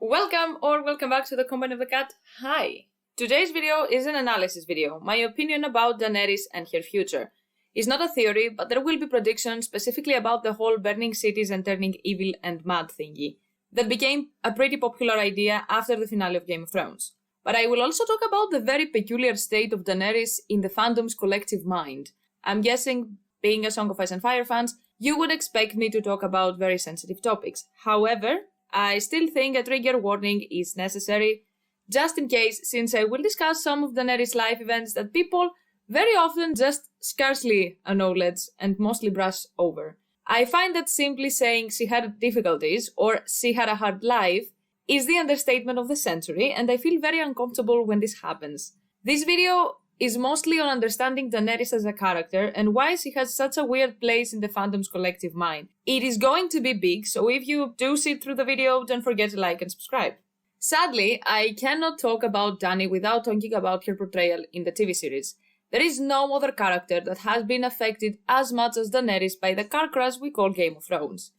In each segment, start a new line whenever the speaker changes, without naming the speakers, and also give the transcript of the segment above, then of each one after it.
Welcome back to the Company of the Cat. Hi! Today's video is an analysis video, my opinion about Daenerys and her future. It's not a theory, but there will be predictions specifically about the whole burning cities and turning evil and mad thingy that became a pretty popular idea after the finale of Game of Thrones. But I will also talk about the very peculiar state of Daenerys in the fandom's collective mind. I'm guessing, being a Song of Ice and Fire fans, you would expect me to talk about very sensitive topics. However, I still think a trigger warning is necessary, just in case, since I will discuss some of Daenerys' life events that people very often just scarcely acknowledge and mostly brush over. I find that simply saying she had difficulties or she had a hard life is the understatement of the century, and I feel very uncomfortable when this happens. This video is mostly on understanding Daenerys as a character and why she has such a weird place in the fandom's collective mind. It is going to be big, so if you do sit through the video, don't forget to like and subscribe. Sadly, I cannot talk about Dany without talking about her portrayal in the TV series. There is no other character that has been affected as much as Daenerys by the car crash we call Game of Thrones.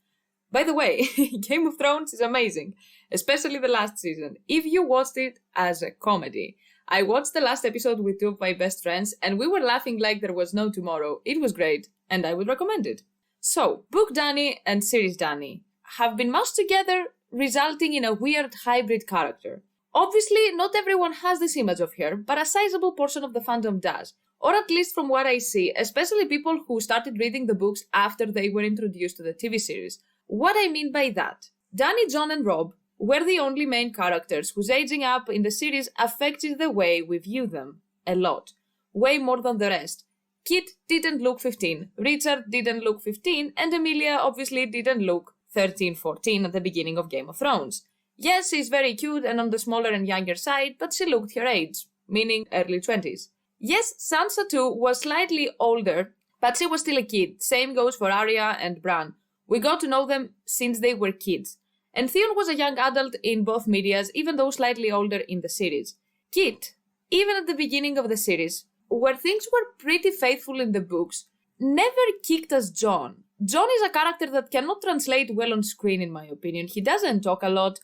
By the way, Game of Thrones is amazing, especially the last season, if you watched it as a comedy. I watched the last episode with two of my best friends, and we were laughing like there was no tomorrow. It was great, and I would recommend it. So, Book Dany and Series Dany have been mashed together, resulting in a weird hybrid character. Obviously, not everyone has this image of her, but a sizable portion of the fandom does. Or at least from what I see, especially people who started reading the books after they were introduced to the TV series. What I mean by that? Dany, Jon, and Robb were the only main characters whose aging up in the series affected the way we view them. A lot. Way more than the rest. Kit didn't look 15, Richard didn't look 15, and Emilia obviously didn't look 13, 14 at the beginning of Game of Thrones. Yes, she's very cute and on the smaller and younger side, but she looked her age, meaning early 20s. Yes, Sansa too was slightly older, but she was still a kid. Same goes for Arya and Bran. We got to know them since they were kids. And Theon was a young adult in both medias, even though slightly older in the series. Kit, even at the beginning of the series, where things were pretty faithful in the books, never kicked as Jon. Jon is a character that cannot translate well on screen, in my opinion. He doesn't talk a lot,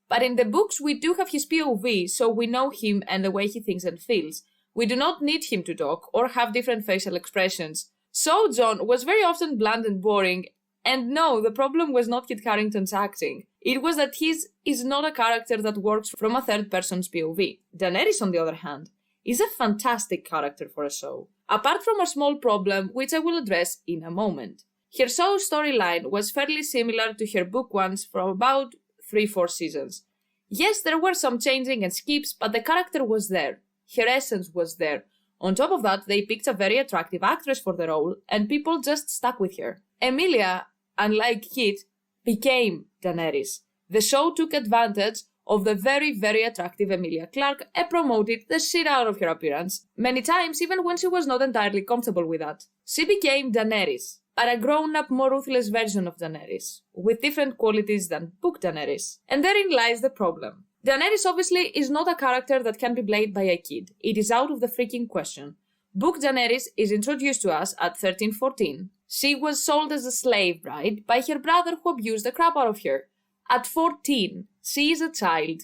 but in the books we do have his POV, so we know him and the way he thinks and feels. We do not need him to talk or have different facial expressions. So Jon was very often bland and boring, and no, the problem was not Kit Harington's acting. It was that his is not a character that works from a third person's POV. Daenerys, on the other hand, is a fantastic character for a show. Apart from a small problem, which I will address in a moment. Her show storyline was fairly similar to her book ones from about 3-4 seasons. Yes, there were some changing and skips, but the character was there. Her essence was there. On top of that, they picked a very attractive actress for the role, and people just stuck with her. Emilia, unlike Kit, became Daenerys. The show took advantage of the very, very attractive Emilia Clarke and promoted the shit out of her appearance, many times even when she was not entirely comfortable with that. She became Daenerys, but a grown-up, more ruthless version of Daenerys, with different qualities than Book Daenerys. And therein lies the problem. Daenerys obviously is not a character that can be played by a kid. It is out of the freaking question. Book Daenerys is introduced to us at 13-14. She was sold as a slave bride by her brother who abused the crap out of her. At 14, she is a child.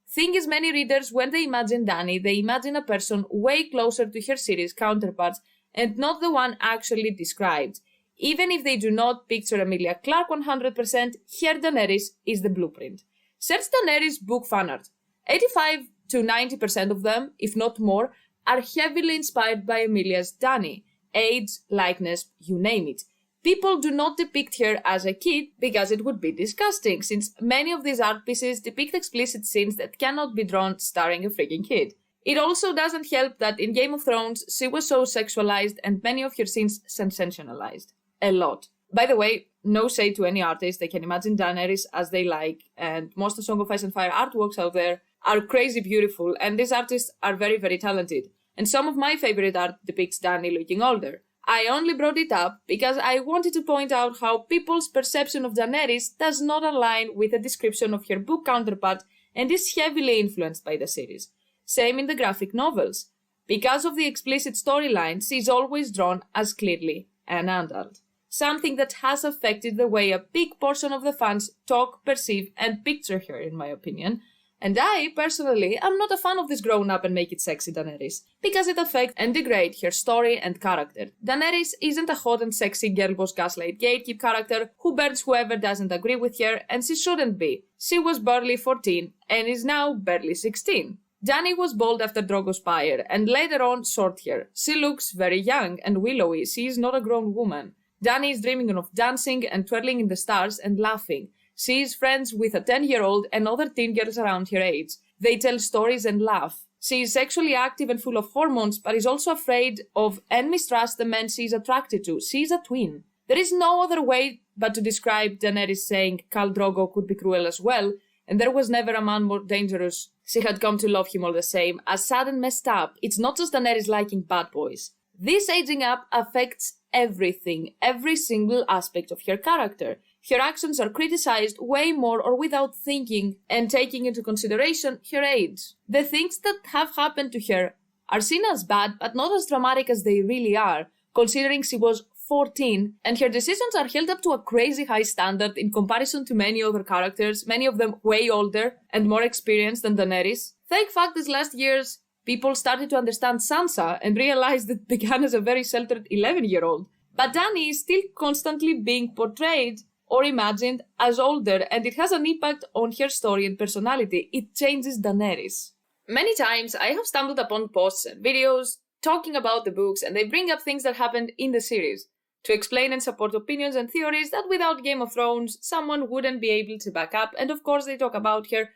Thing is, many readers, when they imagine Dany, they imagine a person way closer to her series counterparts and not the one actually described. Even if they do not picture Emilia Clarke 100%, her Daenerys is the blueprint. Search Daenerys book fanart. 85 to 90% of them, if not more, are heavily inspired by Emilia's Dany. Age, likeness, you name it. People do not depict her as a kid because it would be disgusting, since many of these art pieces depict explicit scenes that cannot be drawn starring a freaking kid. It also doesn't help that in Game of Thrones she was so sexualized and many of her scenes sensationalized. A lot. By the way, no shade to any artist, they can imagine Daenerys as they like, and most of Song of Ice and Fire artworks out there are crazy beautiful, and these artists are very, very talented. And some of my favorite art depicts Dany looking older. I only brought it up because I wanted to point out how people's perception of Daenerys does not align with the description of her book counterpart and is heavily influenced by the series. Same in the graphic novels. Because of the explicit storyline, she is always drawn as clearly an adult. something that has affected the way a big portion of the fans talk, perceive, and picture her, in my opinion. And I, personally, am not a fan of this grown-up and make it sexy Daenerys, because it affects and degrades her story and character. Daenerys isn't a hot and sexy girl boss gaslight gatekeep character who burns whoever doesn't agree with her, and she shouldn't be. She was barely 14, and is now barely 16. Dany was bald after Drogo's pyre, and later on short hair. She looks very young and willowy, she is not a grown woman. Dany is dreaming of dancing and twirling in the stars and laughing. She is friends with a 10-year-old and other teen girls around her age. They tell stories and laugh. She is sexually active and full of hormones, but is also afraid of and mistrusts the men she is attracted to. She is a twin. There is no other way but to describe Daenerys saying Khal Drogo could be cruel as well, and there was never a man more dangerous. She had come to love him all the same. As sad and messed up, it's not just Daenerys liking bad boys. This aging up affects everything, every single aspect of her character. Her actions are criticized way more or without thinking and taking into consideration her age. The things that have happened to her are seen as bad but not as dramatic as they really are, considering she was 14, and her decisions are held up to a crazy high standard in comparison to many other characters, many of them way older and more experienced than Daenerys. Thank fuck these last years people started to understand Sansa and realized that began as a very sheltered 11-year-old. But Dany is still constantly being portrayed or imagined as older, and it has an impact on her story and personality. It changes Daenerys. Many times I have stumbled upon posts and videos talking about the books, and they bring up things that happened in the series to explain and support opinions and theories that without Game of Thrones someone wouldn't be able to back up, and of course they talk about her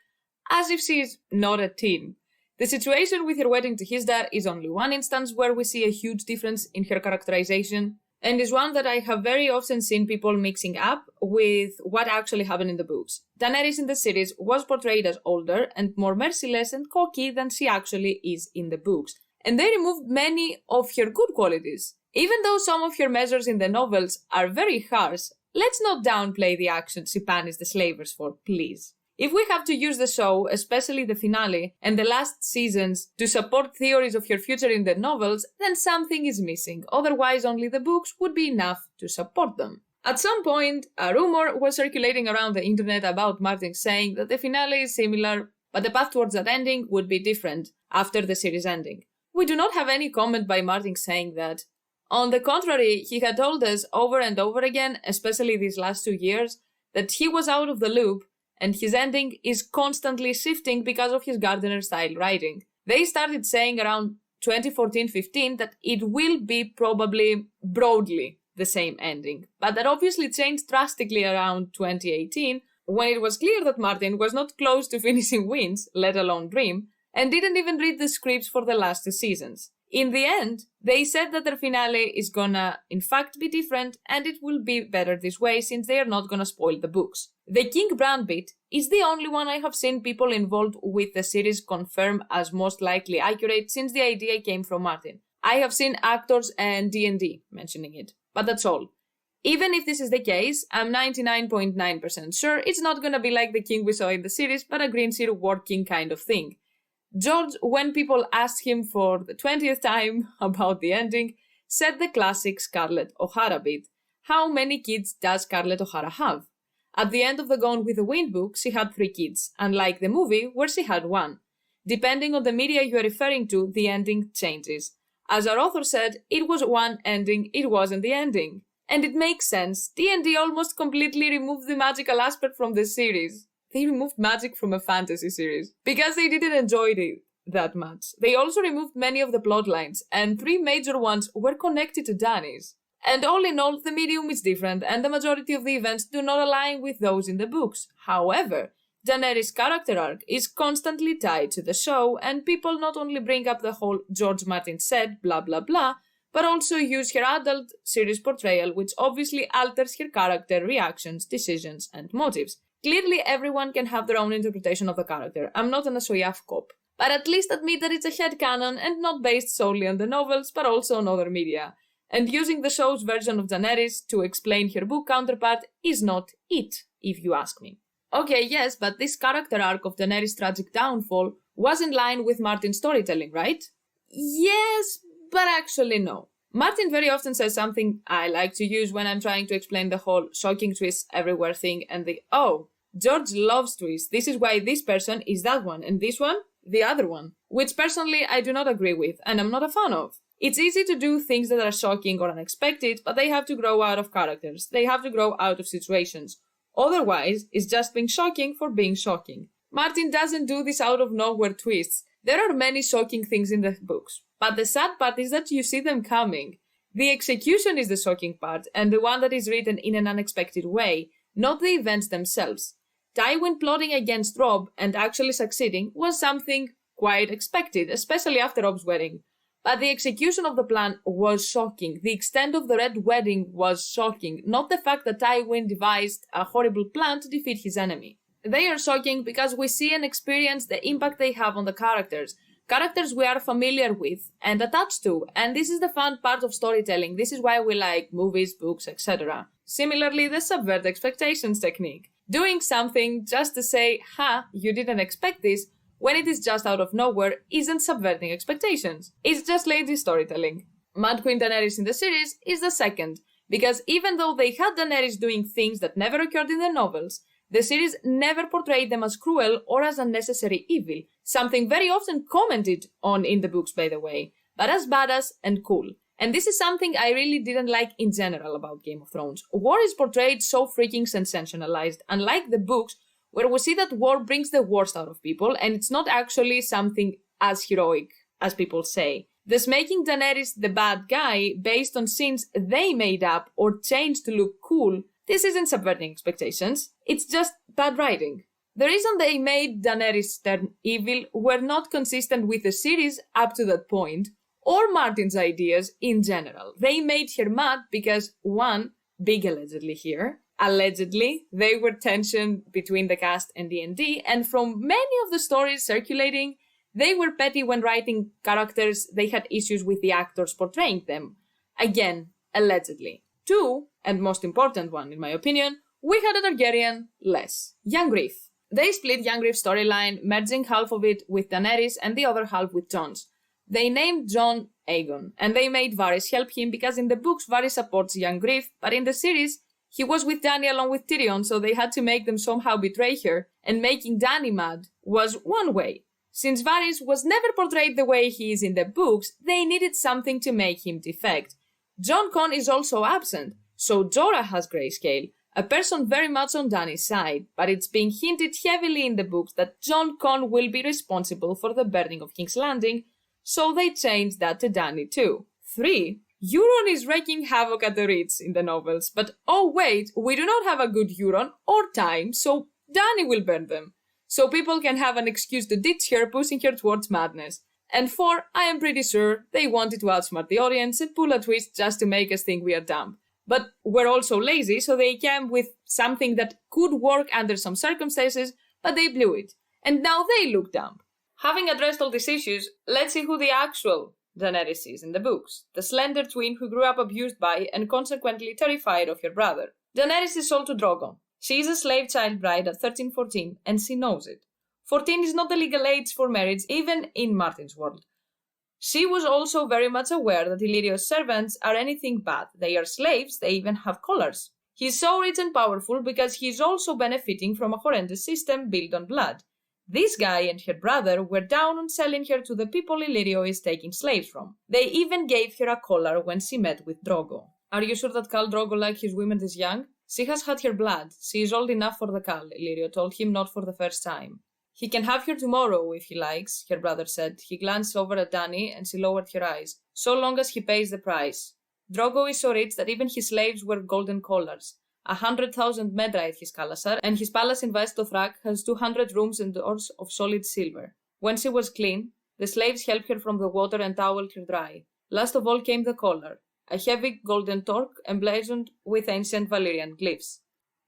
as if she is not a teen. The situation with her wedding to Hizdahr is only one instance where we see a huge difference in her characterization, and is one that I have very often seen people mixing up with what actually happened in the books. Daenerys in the series was portrayed as older and more merciless and cocky than she actually is in the books, and they removed many of her good qualities. Even though some of her measures in the novels are very harsh, let's not downplay the actions she punished the slavers for, please. If we have to use the show, especially the finale and the last seasons, to support theories of her future in the novels, then something is missing. Otherwise, only the books would be enough to support them. At some point, a rumor was circulating around the internet about Martin saying that the finale is similar, but the path towards that ending would be different after the series ending. We do not have any comment by Martin saying that. On the contrary, he had told us over and over again, especially these last 2 years, that he was out of the loop, and his ending is constantly shifting because of his Gardner-style writing. They started saying around 2014-15 that it will be probably broadly the same ending, but that obviously changed drastically around 2018, when it was clear that Martin was not close to finishing Winds, let alone Dream, and didn't even read the scripts for the last 2 seasons. In the end, they said that their finale is gonna, in fact, be different, and it will be better this way since they are not gonna spoil the books. The King Bran bit is the only one I have seen people involved with the series confirm as most likely accurate since the idea came from Martin. I have seen actors and D&D mentioning it, but that's all. Even if this is the case, I'm 99.9% sure it's not gonna be like the king we saw in the series, but a Green Sea War King kind of thing. George, when people asked him for the 20th time about the ending, said the classic Scarlett O'Hara bit. How many kids does Scarlett O'Hara have? At the end of the Gone with the Wind book, she had 3 kids, unlike the movie where she had 1. Depending on the media you are referring to, the ending changes. As our author said, it was one ending, it wasn't the ending. And it makes sense. D&D almost completely removed the magical aspect from the series. They removed magic from a fantasy series because they didn't enjoy it that much. They also removed many of the plot lines, and 3 major ones were connected to Dany's. And all in all, the medium is different, and the majority of the events do not align with those in the books. However, Daenerys' character arc is constantly tied to the show, and people not only bring up the whole George Martin said blah blah blah, but also use her adult series portrayal, which obviously alters her character, reactions, decisions, and motives. Clearly, everyone can have their own interpretation of the character. I'm not an ASoIaF cop. But at least admit that it's a headcanon and not based solely on the novels, but also on other media. And using the show's version of Daenerys to explain her book counterpart is not it, if you ask me. Okay, yes, but this character arc of Daenerys' tragic downfall was in line with Martin's storytelling, right? Yes, but actually no. Martin very often says something I like to use when I'm trying to explain the whole shocking twists everywhere thing and the, oh, George loves twists, this is why this person is that one and this one, the other one. Which personally I do not agree with and I'm not a fan of. It's easy to do things that are shocking or unexpected, but they have to grow out of characters. They have to grow out of situations. Otherwise, it's just being shocking for being shocking. Martin doesn't do this out of nowhere twists. There are many shocking things in the books, but the sad part is that you see them coming. The execution is the shocking part, and the one that is written in an unexpected way, not the events themselves. Tywin plotting against Robb and actually succeeding was something quite expected, especially after Robb's wedding. But the execution of the plan was shocking. The extent of the Red Wedding was shocking, not the fact that Tywin devised a horrible plan to defeat his enemy. They are shocking because we see and experience the impact they have on the characters. Characters we are familiar with and attached to, and this is the fun part of storytelling. This is why we like movies, books, etc. Similarly, the subvert expectations technique. Doing something just to say, ha, you didn't expect this, when it is just out of nowhere, isn't subverting expectations. It's just lazy storytelling. Mad Queen Daenerys in the series is the second, because even though they had Daenerys doing things that never occurred in the novels, the series never portrayed them as cruel or as unnecessary evil, something very often commented on in the books, by the way, but as badass and cool. And this is something I really didn't like in general about Game of Thrones. War is portrayed so freaking sensationalized, unlike the books, where we see that war brings the worst out of people, and it's not actually something as heroic as people say. Thus making Daenerys the bad guy based on scenes they made up or changed to look cool, this isn't subverting expectations, it's just bad writing. The reason they made Daenerys turn evil were not consistent with the series up to that point, or Martin's ideas in general. They made her mad because, one, big allegedly here, allegedly, there were tension between the cast and D&D, and from many of the stories circulating, they were petty when writing characters, they had issues with the actors portraying them. Again, allegedly. Two, and most important one in my opinion, we had a Targaryen less. Young Griff. They split Young Griff's storyline, merging half of it with Daenerys and the other half with Jon's. They named Jon Aegon, and they made Varys help him because in the books Varys supports Young Griff, but in the series, he was with Dany along with Tyrion, so they had to make them somehow betray her, and making Dany mad was one way. Since Varys was never portrayed the way he is in the books, they needed something to make him defect. Jon Con is also absent, so Jorah has grayscale, a person very much on Dany's side, but it's being hinted heavily in the books that Jon Con will be responsible for the burning of King's Landing, so they changed that to Dany too. 3. Euron is wreaking havoc at the Ritz in the novels, but oh wait, we do not have a good Euron or time, so Dany will burn them. So people can have an excuse to ditch her, pushing her towards madness. And 4, I am pretty sure they wanted to outsmart the audience and pull a twist just to make us think we are dumb. But we're also lazy, so they came with something that could work under some circumstances, but they blew it. And now they look dumb. Having addressed all these issues, let's see who the actual Daenerys is in the books. The slender twin who grew up abused by and consequently terrified of her brother. Daenerys is sold to Drogon. She is a slave child bride at 13-14 and she knows it. 14 is not the legal age for marriage even in Martin's world. She was also very much aware that Illyrio's servants are anything but. They are slaves, they even have collars. He is so rich and powerful because he is also benefiting from a horrendous system built on blood. This guy and her brother were down on selling her to the people Illyrio is taking slaves from. They even gave her a collar when she met with Drogo. Are you sure that Khal Drogo likes his women this young? She has had her blood. She is old enough for the Khal, Illyrio told him, not for the first time. He can have her tomorrow if he likes, her brother said. He glanced over at Dany and she lowered her eyes. So long as he pays the price. Drogo is so rich that even his slaves wear golden collars. 100,000 men ride his Kalasar, and his palace in Vestothrag has 200 rooms and doors of solid silver. When she was clean, the slaves helped her from the water and toweled her dry. Last of all came the collar, a heavy golden torque emblazoned with ancient Valyrian glyphs.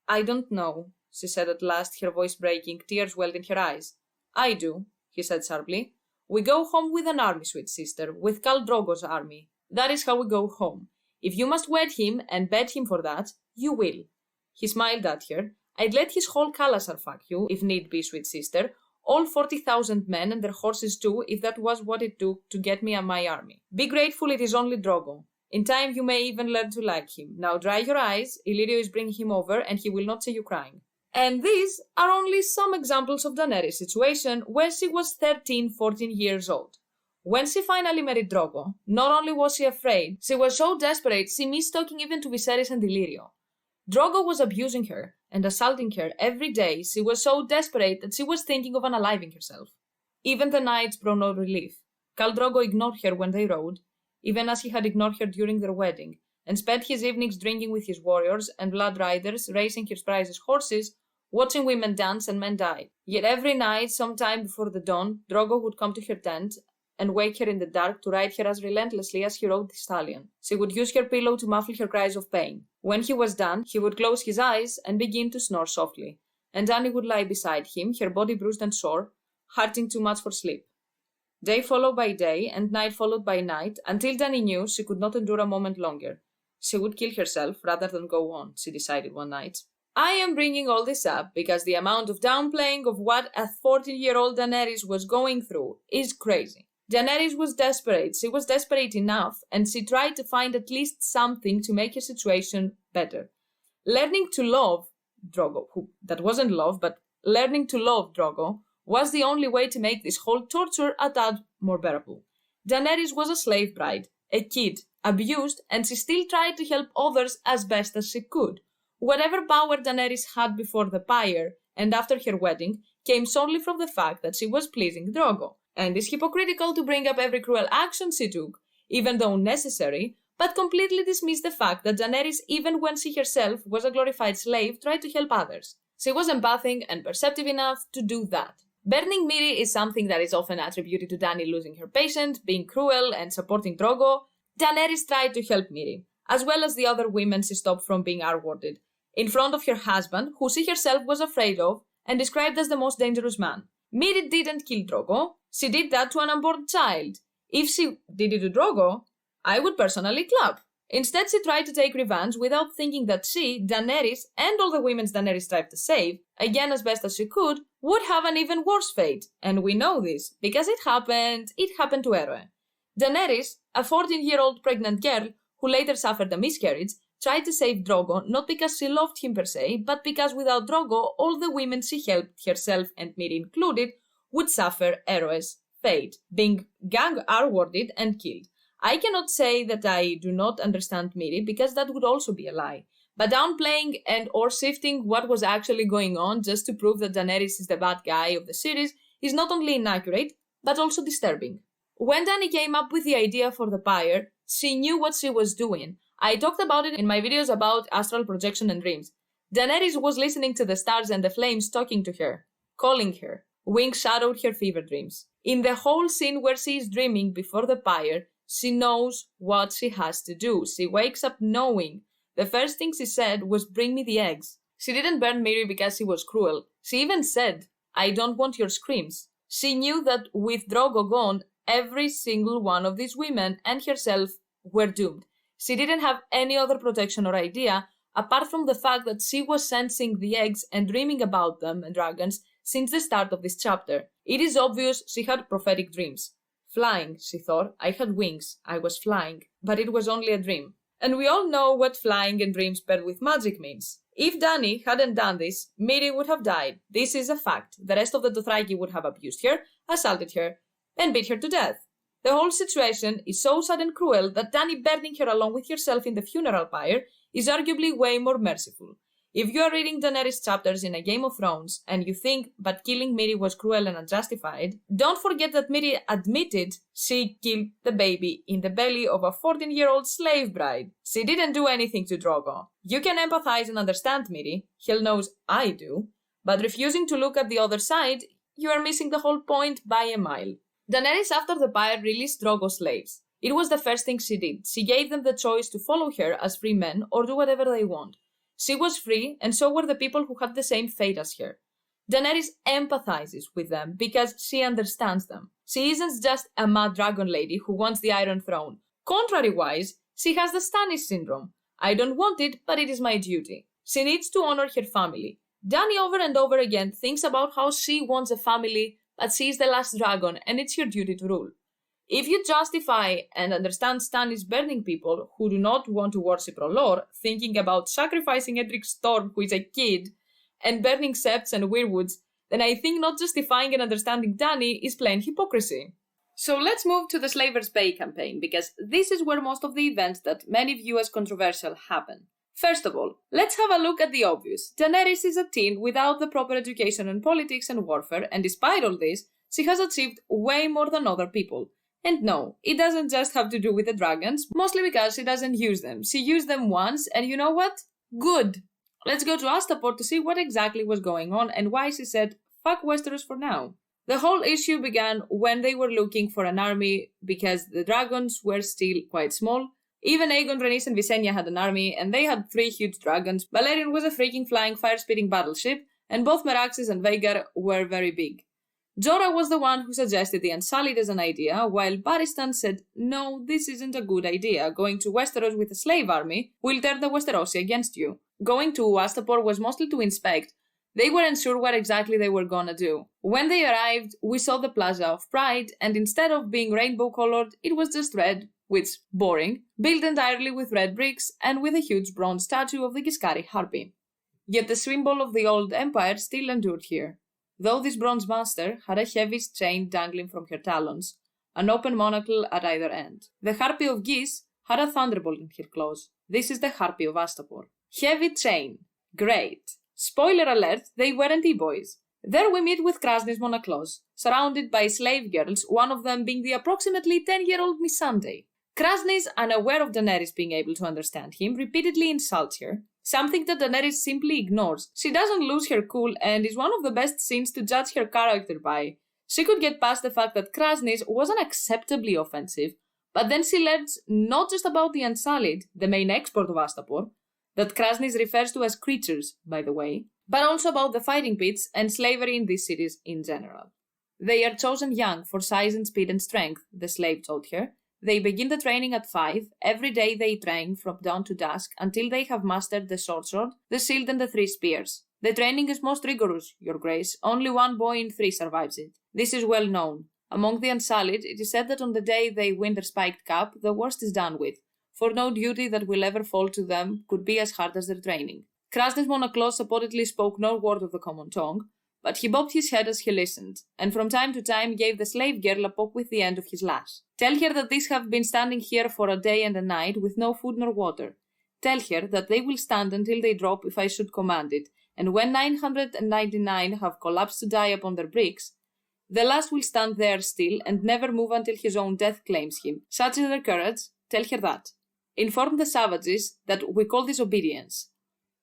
I don't know, she said at last, her voice breaking, tears welled in her eyes. I do, he said sharply. We go home with an army, sweet sister, with Khal Drogo's army. That is how we go home. If you must wed him and beg him for that, you will. He smiled at her. I'd let his whole Kalasar fuck you, if need be, sweet sister. All 40,000 men and their horses too, if that was what it took to get me and my army. Be grateful it is only Drogo. In time, you may even learn to like him. Now dry your eyes, Illyrio is bringing him over and he will not see you crying. And these are only some examples of Daenerys' situation when she was 13-14 years old. When she finally married Drogo, not only was she afraid, she was so desperate she missed talking even to Viserys and Illyrio. Drogo was abusing her and assaulting her every day. She was so desperate that she was thinking of unaliving herself. Even the knights brought no relief. Khal Drogo ignored her when they rode, even as he had ignored her during their wedding, and spent his evenings drinking with his warriors and blood riders, racing his prizes horses, watching women dance and men die. Yet every night, sometime before the dawn, Drogo would come to her tent and wake her in the dark to ride her as relentlessly as he rode the stallion. She would use her pillow to muffle her cries of pain. When he was done, he would close his eyes and begin to snore softly, and Dany would lie beside him, her body bruised and sore, hurting too much for sleep. Day followed by day, and night followed by night, until Dany knew she could not endure a moment longer. She would kill herself rather than go on, she decided one night. I am bringing all this up because the amount of downplaying of what a 14-year-old Daenerys was going through is crazy. Daenerys was desperate. She was desperate enough, and she tried to find at least something to make her situation better. Learning to love Drogo, that wasn't love, but learning to love Drogo, was the only way to make this whole torture a tad more bearable. Daenerys was a slave bride, a kid, abused, and she still tried to help others as best as she could. Whatever power Daenerys had before the pyre and after her wedding came solely from the fact that she was pleasing Drogo, and is hypocritical to bring up every cruel action she took, even though necessary, but completely dismiss the fact that Daenerys, even when she herself was a glorified slave, tried to help others. She was empathic and perceptive enough to do that. Burning Meereen is something that is often attributed to Dany losing her patient, being cruel, and supporting Drogo. Daenerys tried to help Meereen, as well as the other women she stopped from being R-worded, in front of her husband, who she herself was afraid of, and described as the most dangerous man. Meereen didn't kill Drogo. She did that to an unborn child. If she did it to Drogo, I would personally clap. Instead, she tried to take revenge without thinking that she, Daenerys, and all the women Daenerys tried to save, again as best as she could, would have an even worse fate. And we know this, because it happened to Eroe. Daenerys, a 14-year-old pregnant girl who later suffered a miscarriage, tried to save Drogo not because she loved him per se, but because without Drogo, all the women she helped, herself and Meereen included, would suffer Eroe's fate, being gang R-worded and killed. I cannot say that I do not understand Meereen because that would also be a lie. But downplaying and or shifting what was actually going on just to prove that Daenerys is the bad guy of the series is not only inaccurate, but also disturbing. When Dany came up with the idea for the pyre, she knew what she was doing. I talked about it in my videos about astral projection and dreams. Daenerys was listening to the stars and the flames talking to her, calling her. Wings shadowed her fever dreams. In the whole scene where she is dreaming before the pyre, she knows what she has to do. She wakes up knowing. The first thing she said was, "Bring me the eggs." She didn't burn Meereen because she was cruel. She even said, "I don't want your screams." She knew that with Drogo gone, every single one of these women and herself were doomed. She didn't have any other protection or idea, apart from the fact that she was sensing the eggs and dreaming about them and dragons since the start of this chapter. It is obvious she had prophetic dreams. Flying, she thought. I had wings. I was flying. But it was only a dream. And we all know what flying and dreams paired with magic means. If Dany hadn't done this, Meereen would have died. This is a fact. The rest of the Dothraki would have abused her, assaulted her, and beat her to death. The whole situation is so sad and cruel that Dany burning her along with herself in the funeral pyre is arguably way more merciful. If you are reading Daenerys chapters in a Game of Thrones and you think but killing Meereen was cruel and unjustified, don't forget that Meereen admitted she killed the baby in the belly of a 14-year-old slave bride. She didn't do anything to Drogo. You can empathize and understand Meereen, hell knows I do, but refusing to look at the other side, you are missing the whole point by a mile. Daenerys after the pyre released Drogo's slaves. It was the first thing she did. She gave them the choice to follow her as free men or do whatever they want. She was free, and so were the people who had the same fate as her. Daenerys empathizes with them because she understands them. She isn't just a mad dragon lady who wants the Iron Throne. Contrary-wise, she has the Stannis syndrome. I don't want it, but it is my duty. She needs to honor her family. Dany over and over again thinks about how she wants a family, but she is the last dragon, and it's her duty to rule. If you justify and understand Stannis burning people who do not want to worship R'hllor, thinking about sacrificing Edric Storm, who is a kid, and burning septs and weirwoods, then I think not justifying and understanding Dany is plain hypocrisy. So let's move to the Slavers Bay campaign, because this is where most of the events that many view as controversial happen. First of all, let's have a look at the obvious. Daenerys is a teen without the proper education on politics and warfare, and despite all this, she has achieved way more than other people. And no, it doesn't just have to do with the dragons, mostly because she doesn't use them. She used them once, and you know what? Good! Let's go to Astapor to see what exactly was going on and why she said, fuck Westeros for now. The whole issue began when they were looking for an army because the dragons were still quite small. Even Aegon, Rhaenys and Visenya had an army, and they had 3 huge dragons. Valyrian was a freaking flying fire-spitting battleship, and both Meraxes and Vhagar were very big. Jorah was the one who suggested the Unsullied as an idea, while Barristan said, no, this isn't a good idea. Going to Westeros with a slave army will turn the Westerosi against you. Going to Astapor was mostly to inspect. They weren't sure what exactly they were gonna do. When they arrived, we saw the Plaza of Pride, and instead of being rainbow-colored, it was just red, which, boring, built entirely with red bricks, and with a huge bronze statue of the Giscari Harpy. Yet the symbol of the old empire still endured here. Though this bronze monster had a heavy chain dangling from her talons, an open monocle at either end. The Harpy of Gis had a thunderbolt in her claws. This is the Harpy of Astapor. Heavy chain. Great. Spoiler alert, they weren't e-boys. There we meet with Krasny's Monoclaws, surrounded by slave girls, one of them being the approximately 10-year-old Missandei. Krasny's, unaware of Daenerys being able to understand him, repeatedly insults her, something that Daenerys simply ignores. She doesn't lose her cool and is one of the best scenes to judge her character by. She could get past the fact that Krasny's was unacceptably offensive, but then she learns not just about the Unsullied, the main export of Astapor, that Krasny's refers to as creatures, by the way, but also about the fighting pits and slavery in these cities in general. They are chosen young for size and speed and strength, the slave told her. They begin the training at 5. Every day they train from dawn to dusk until they have mastered the short sword, the shield and the 3 spears. The training is most rigorous, Your Grace. Only 1 boy in 3 survives it. This is well known. Among the Unsullied, it is said that on the day they win their spiked cap, the worst is done with, for no duty that will ever fall to them could be as hard as their training. Krasny's Monoclaw supposedly spoke no word of the common tongue, but he bobbed his head as he listened, and from time to time gave the slave girl a poke with the end of his lash. Tell her that these have been standing here for a day and a night with no food nor water. Tell her that they will stand until they drop if I should command it, and when 999 have collapsed to die upon their bricks, the last will stand there still and never move until his own death claims him. Such is their courage. Tell her that. Inform the savages that we call this obedience.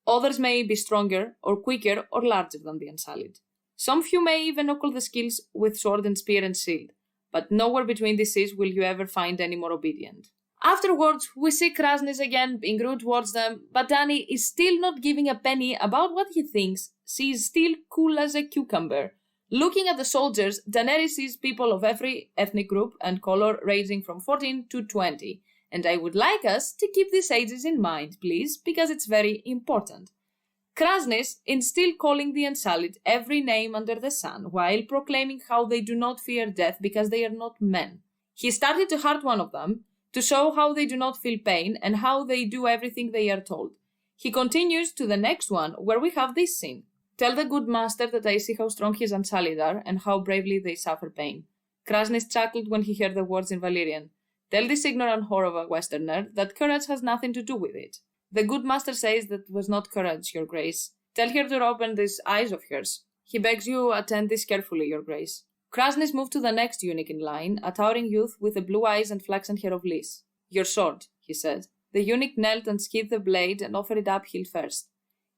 Others may be stronger, or quicker, or larger than the Unsullied. Some few may even equal the skills with sword and spear and shield, but nowhere between these is will you ever find any more obedient. Afterwards, we see Krasny's again being rude towards them, but Dany is still not giving a penny about what he thinks. She is still cool as a cucumber. Looking at the soldiers, Daenerys sees people of every ethnic group and color ranging from 14 to 20. And I would like us to keep these ages in mind, please, because it's very important. Krasny's is still calling the Unsullied every name under the sun, while proclaiming how they do not fear death because they are not men. He started to hurt one of them, to show how they do not feel pain and how they do everything they are told. He continues to the next one, where we have this scene. Tell the good master that I see how strong his Unsullied are and how bravely they suffer pain. Krasny's chuckled when he heard the words in Valyrian. Tell this ignorant whore of a Westerner that courage has nothing to do with it. The good master says that was not courage, Your Grace. Tell her to open these eyes of hers. He begs you attend this carefully, Your Grace. Krasny's moved to the next eunuch in line, a towering youth with the blue eyes and flaxen hair of Lys. Your sword, he said. The eunuch knelt and sheathed the blade and offered it up hilt first.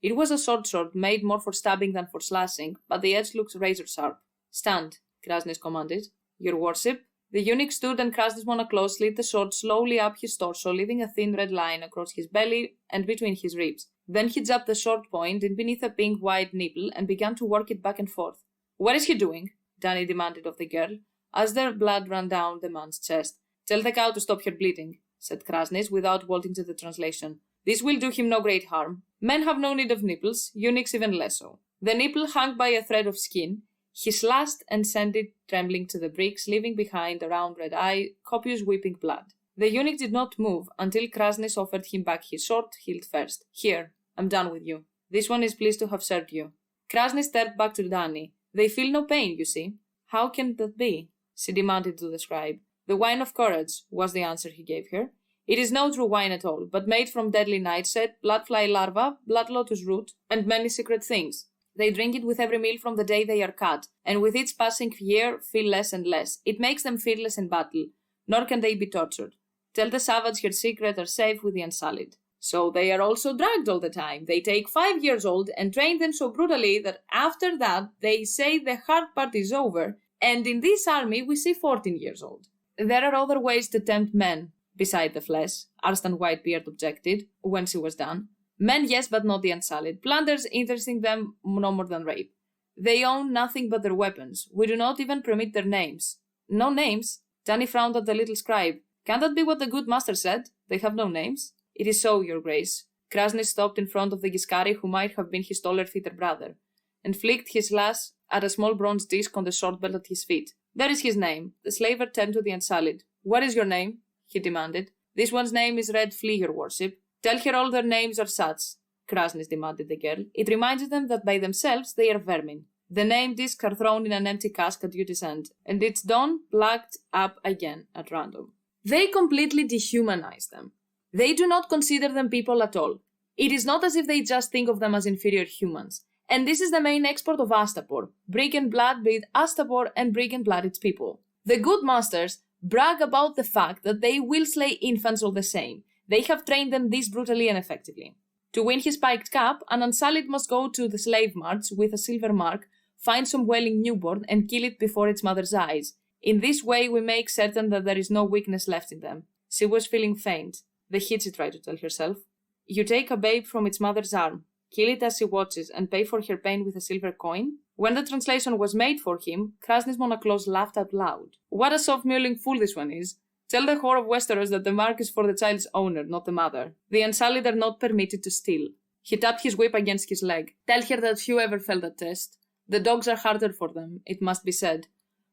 It was a sword made more for stabbing than for slashing, but the edge looked razor sharp. Stand, Krasny's commanded. Your worship. The eunuch stood and Krasny's Monoclaw slid the sword slowly up his torso, leaving a thin red line across his belly and between his ribs. Then he jabbed the sword point in beneath a pink white nipple and began to work it back and forth. What is he doing? Dany demanded of the girl, as their blood ran down the man's chest. Tell the cow to stop her bleeding, said Krasny's without bolting to the translation. This will do him no great harm. Men have no need of nipples, eunuchs even less so. The nipple hung by a thread of skin. He slashed and sent it trembling to the bricks, leaving behind a round red eye, copious weeping blood. The eunuch did not move until Krasnys offered him back his sword, hilt first. Here, I'm done with you. This one is pleased to have served you. Krasnys turned back to Dany. They feel no pain, you see. How can that be? She demanded to the scribe. The wine of courage, was the answer he gave her. It is no true wine at all, but made from deadly nightshade, bloodfly larva, blood lotus root, and many secret things. They drink it with every meal from the day they are cut, and with each passing year feel less and less. It makes them fearless in battle, nor can they be tortured. Tell the savage her secret are safe with the Unsullied. So they are also dragged all the time. They take 5 years old and train them so brutally that after that they say the hard part is over, and in this army we see 14 years old. There are other ways to tempt men, beside the flesh, Arstan Whitebeard objected, when she was done. Men, yes, but not the Unsullied. Plunders interesting them no more than rape. They own nothing but their weapons. We do not even permit their names. No names? Dany frowned at the little scribe. Can that be what the good master said? They have no names? It is so, your grace. Krasnys stopped in front of the Giscari, who might have been his taller, fitter brother, and flicked his lash at a small bronze disc on the sword belt at his feet. There is his name. The slaver turned to the Unsullied. What is your name? He demanded. This one's name is Red Flea, your worship. Tell her all their names are such, Krasnys demanded the girl. It reminds them that by themselves they are vermin. The name discs are thrown in an empty cask at duty's end, and it's done plucked up again at random. They completely dehumanize them. They do not consider them people at all. It is not as if they just think of them as inferior humans. And this is the main export of Astapor. Brick and blood breed Astapor, and brick and blood its people. The good masters brag about the fact that they will slay infants all the same. They have trained them this brutally and effectively. To win his spiked cap, an Unsullied must go to the slave marts with a silver mark, find some wailing newborn, and kill it before its mother's eyes. In this way we make certain that there is no weakness left in them. She was feeling faint. The hit, she tried to tell herself. You take a babe from its mother's arm, kill it as she watches, and pay for her pain with a silver coin? When the translation was made for him, Krasnys Monoclos laughed out loud. What a soft-mulling fool this one is. Tell the whore of Westeros that the mark is for the child's owner, not the mother. The Unsullied are not permitted to steal. He tapped his whip against his leg. Tell her that few ever failed that test. The dogs are harder for them, it must be said.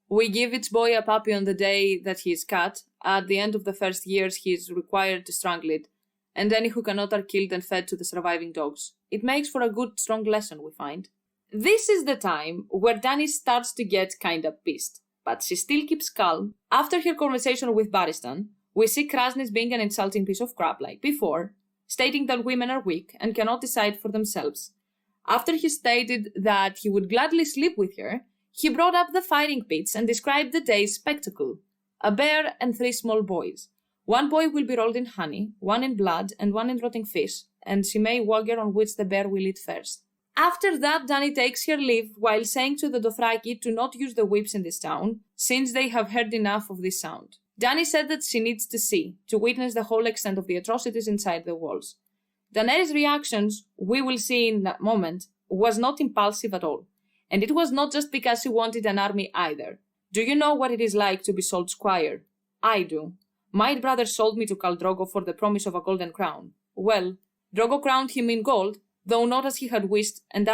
We give each boy a puppy on the day that he is cut. At the end of the first years he is required to strangle it, and any who cannot are killed and fed to the surviving dogs. It makes for a good, strong lesson, we find. This is the time where Dany starts to get kinda pissed, but she still keeps calm. After her conversation with Barristan, we see Krasnys being an insulting piece of crap like before, stating that women are weak and cannot decide for themselves. After he stated that he would gladly sleep with her, he brought up the fighting pits and described the day's spectacle. A bear and 3 small boys. One boy will be rolled in honey, one in blood, and one in rotting fish, and she may wager on which the bear will eat first. After that, Dany takes her leave while saying to the Dothraki to not use the whips in this town, since they have heard enough of this sound. Dany said that she needs to see, to witness the whole extent of the atrocities inside the walls. Daenerys' reactions, we will see in a moment, was not impulsive at all. And it was not just because she wanted an army either. Do you know what it is like to be sold squire? I do. My brother sold me to Khal Drogo for the promise of a golden crown. Well, Drogo crowned him in gold, though not as he had wished, and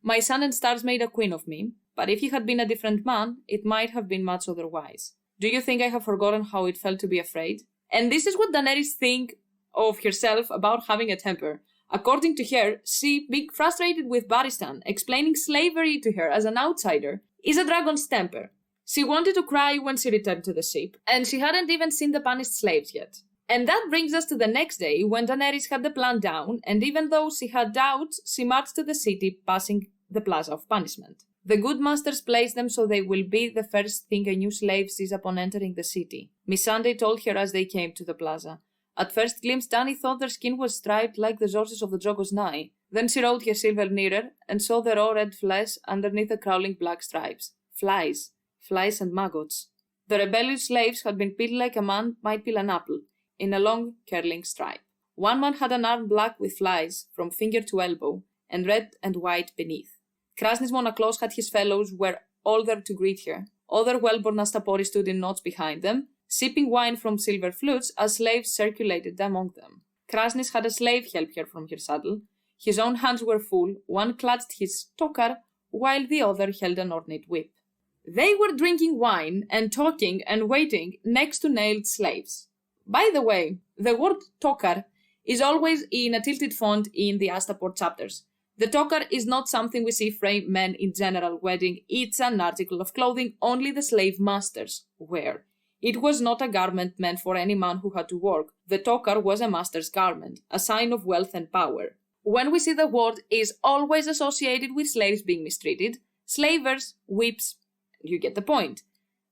my sun and stars made a queen of me, but if he had been a different man, it might have been much otherwise. Do you think I have forgotten how it felt to be afraid? And this is what Daenerys thinks of herself about having a temper. According to her, she, being frustrated with Barristan, explaining slavery to her as an outsider, is a dragon's temper. She wanted to cry when she returned to the ship, and she hadn't even seen the punished slaves yet. And that brings us to the next day, when Daenerys had the plan down, and even though she had doubts, she marched to the city, passing the Plaza of Punishment. The good masters placed them so they will be the first thing a new slave sees upon entering the city. Missandei told her as they came to the plaza. At first glimpse, Dany thought their skin was striped like the horses of the Drogo's Nye. Then she rode her silver nearer, and saw the raw red flesh underneath the crawling black stripes. Flies. Flies and maggots. The rebellious slaves had been peeled like a man might peel an apple, in a long, curling stripe. One man had an arm black with flies, from finger to elbow, and red and white beneath. Krasnys Monoclos had his fellows were all there to greet her. Other well-born Astapori stood in knots behind them, sipping wine from silver flutes as slaves circulated among them. Krasnys had a slave help her from her saddle. His own hands were full, one clutched his tokar, while the other held an ornate whip. They were drinking wine and talking and waiting next to nailed slaves. By the way, the word tokar is always in a tilted font in the Astapor chapters. The tokar is not something we see frame men in general wearing, it's an article of clothing only the slave masters wear. It was not a garment meant for any man who had to work. The tokar was a master's garment, a sign of wealth and power. When we see the word is always associated with slaves being mistreated, slavers, whips, you get the point.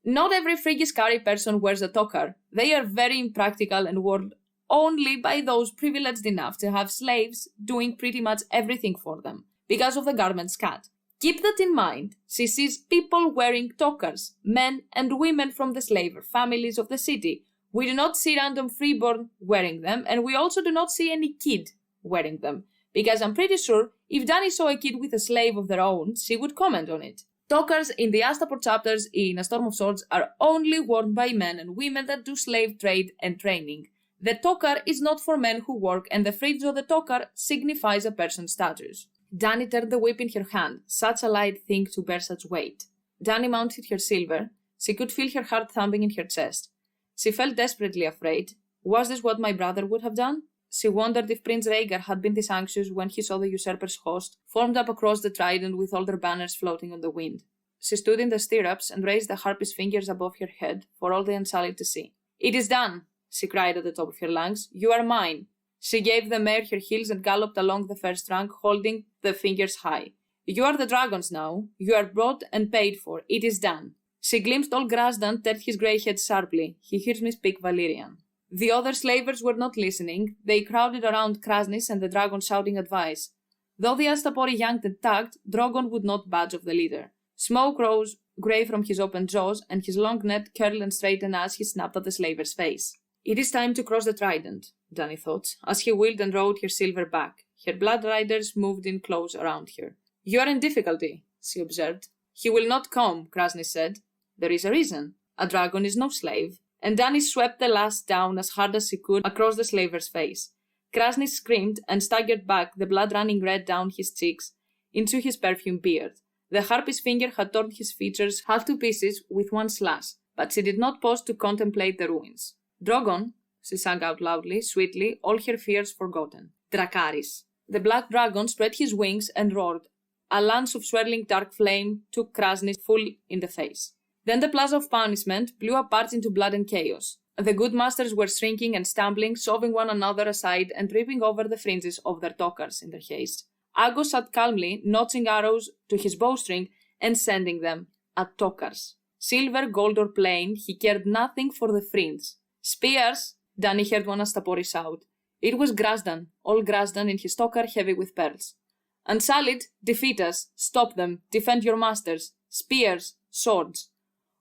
Not every friggy-scary person wears a tokar. They are very impractical and worn only by those privileged enough to have slaves doing pretty much everything for them, because of the garment's cut. Keep that in mind. She sees people wearing tokars, men and women from the slaver families of the city. We do not see random freeborn wearing them, and we also do not see any kid wearing them, because I'm pretty sure if Dany saw a kid with a slave of their own, she would comment on it. Tokars in the Astapor chapters in A Storm of Swords are only worn by men and women that do slave trade and training. The tokar is not for men who work, and the fringe of the tokar signifies a person's status. Dany turned the whip in her hand, such a light thing to bear such weight. Dany mounted her silver. She could feel her heart thumping in her chest. She felt desperately afraid. Was this what my brother would have done? She wondered if Prince Rhaegar had been this anxious when he saw the usurper's host formed up across the trident with all their banners floating on the wind. She stood in the stirrups and raised the harpy's fingers above her head for all the Unsullied to see. "It is done!" she cried at the top of her lungs. "You are mine!" She gave the mare her heels and galloped along the first rank, holding the fingers high. "You are the dragons now. You are brought and paid for. It is done." She glimpsed old Grasdan turn his grey head sharply. He hears me speak Valyrian. The other slavers were not listening. They crowded around Krasnis and the dragon shouting advice. Though the Astapori yanked and tugged, Drogon would not budge of the leader. Smoke rose grey from his open jaws, and his long neck curled and straightened as he snapped at the slaver's face. "It is time to cross the trident," Dany thought, as he wheeled and rode her silver back. Her blood riders moved in close around her. "You are in difficulty," she observed. "He will not come," Krasnis said. "There is a reason. A dragon is no slave." And Dany swept the last down as hard as she could across the slaver's face. Krasnis screamed and staggered back, the blood running red down his cheeks into his perfumed beard. The harpy's finger had torn his features half to pieces with one slash, but she did not pause to contemplate the ruins. "Drogon," she sang out loudly, sweetly, all her fears forgotten. "Dracarys." The black dragon spread his wings and roared. A lance of swirling dark flame took Krasnis full in the face. Then the plaza of punishment blew apart into blood and chaos. The good masters were shrinking and stumbling, shoving one another aside and tripping over the fringes of their tokars in their haste. AGoT sat calmly, notching arrows to his bowstring and sending them at tokars. Silver, gold or plain, he cared nothing for the fringe. "Spears!" Dany heard one Astapori shout. It was Grasdan, all Grasdan in his tokar heavy with pearls. "Unsullied, defeat us, stop them, defend your masters, spears, swords."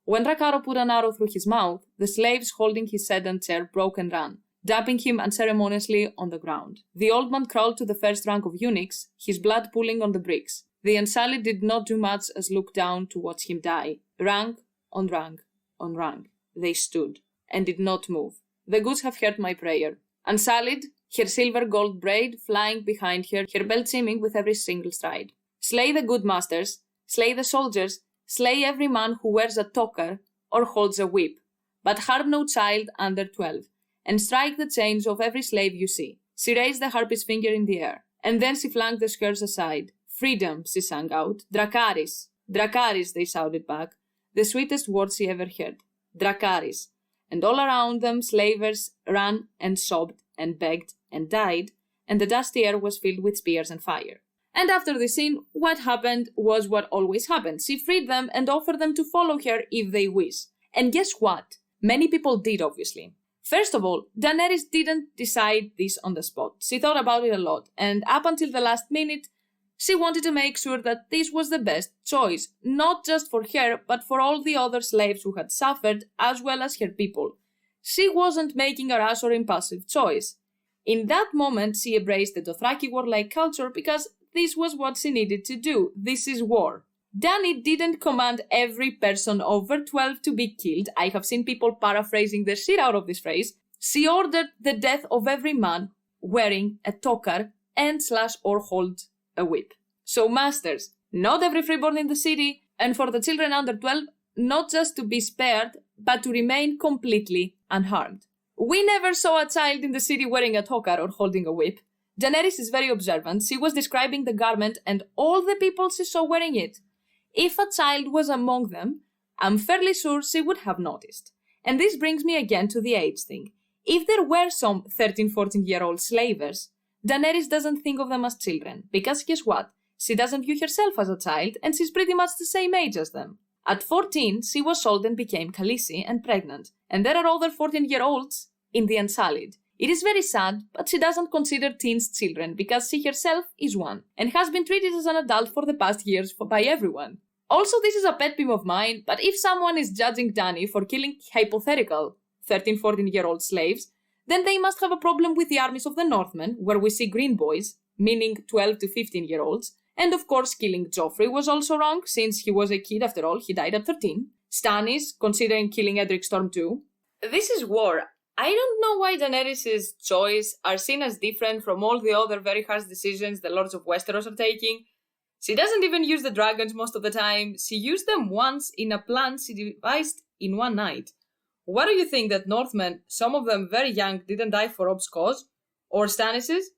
When Rakaro put an arrow through his mouth, the slaves holding his sedan chair broke and ran, dumping him unceremoniously on the ground. The old man crawled to the first rank of eunuchs, his blood pooling on the bricks. The Unsullied did not do much as look down to watch him die. Rank on rank on rank, they stood, and did not move. The gods have heard my prayer. Unsullied, her silver gold braid flying behind her, her belt seeming with every single stride. Slay the good masters, slay the soldiers, slay every man who wears a tokar or holds a whip, but harm no child under 12, and strike the chains of every slave you see. She raised the harpy's finger in the air, and then she flung the skirts aside. "Freedom," she sang out. "Dracarys! Dracarys," they shouted back, the sweetest words she ever heard. Dracarys. And all around them slavers ran and sobbed and begged and died, and the dusty air was filled with spears and fire. And after this scene, what happened was what always happens. She freed them and offered them to follow her if they wish. And guess what? Many people did, obviously. First of all, Daenerys didn't decide this on the spot. She thought about it a lot, and up until the last minute, she wanted to make sure that this was the best choice, not just for her, but for all the other slaves who had suffered, as well as her people. She wasn't making a rash or impulsive choice. In that moment, she embraced the Dothraki warlike culture because this was what she needed to do. This is war. Dany didn't command every person over 12 to be killed. I have seen people paraphrasing the shit out of this phrase. She ordered the death of every man wearing a tokar and/or hold a whip. So masters, not every freeborn in the city, and for the children under 12, not just to be spared, but to remain completely unharmed. We never saw a child in the city wearing a tokar or holding a whip. Daenerys is very observant. She was describing the garment and all the people she saw wearing it. If a child was among them, I'm fairly sure she would have noticed. And this brings me again to the age thing. If there were some 13-14-year-old slavers, Daenerys doesn't think of them as children, because guess what? She doesn't view herself as a child, and she's pretty much the same age as them. At 14, she was sold and became Khaleesi and pregnant, and there are other 14-year-olds in the Unsullied. It is very sad, but she doesn't consider teens children because she herself is one, and has been treated as an adult for the past years by everyone. Also, this is a pet peeve of mine, but if someone is judging Dany for killing hypothetical 13-14-year-old slaves, then they must have a problem with the armies of the Northmen, where we see green boys, meaning 12 to 15-year-olds, and of course killing Joffrey was also wrong, since he was a kid after all, he died at 13. Stannis, considering killing Edric Storm too. This is war. I don't know why Daenerys' choice are seen as different from all the other very harsh decisions the Lords of Westeros are taking. She doesn't even use the dragons most of the time. She used them once in a plan she devised in one night. What do you think, that Northmen, some of them very young, didn't die for Robb's cause? Or Stannis's?